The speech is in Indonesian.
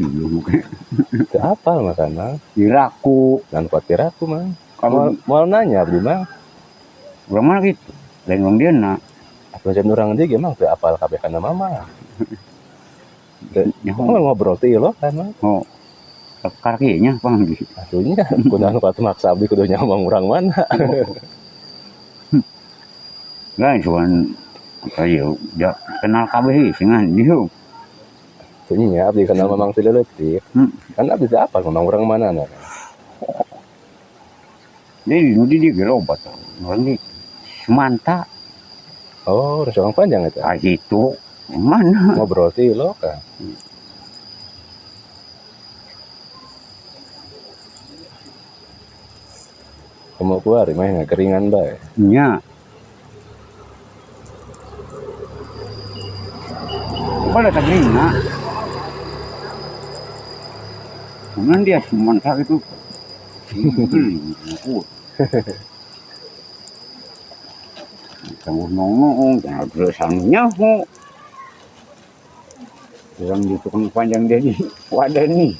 Iya mungkin. Teu apal makana. Diraku. Dan kuatir aku mah. Kalau Moal nanya abdi mah. urang mah gitu. Lain wong dieuna. Atuh jan urang deui ge mah teu apal kabeh kana mama. Nyaho. Ngobrol teh lo kan mah. Oh. Kakinya panggil. Atunya kunaon kuat maksa abdi kudu nyamang urang mana. Lain cuman ayo ya kenal kabeh singan dieu. Teu nya abdi kenal mamang teu leutik. Kan abdi teu apal mamang urang manana. Jadi nu di dieu lobat. Urang di Semanta. Oh, Resong Panjang eta. Ah itu mana? Ngobrol teh lo kan. Kamu kuari mah keringan bae. Nya. Pada telinga. Cuman dia Semanta itu. Kamu ngomong, jangan berusaha ho. Yang di tukang panjang dia di wadah nih.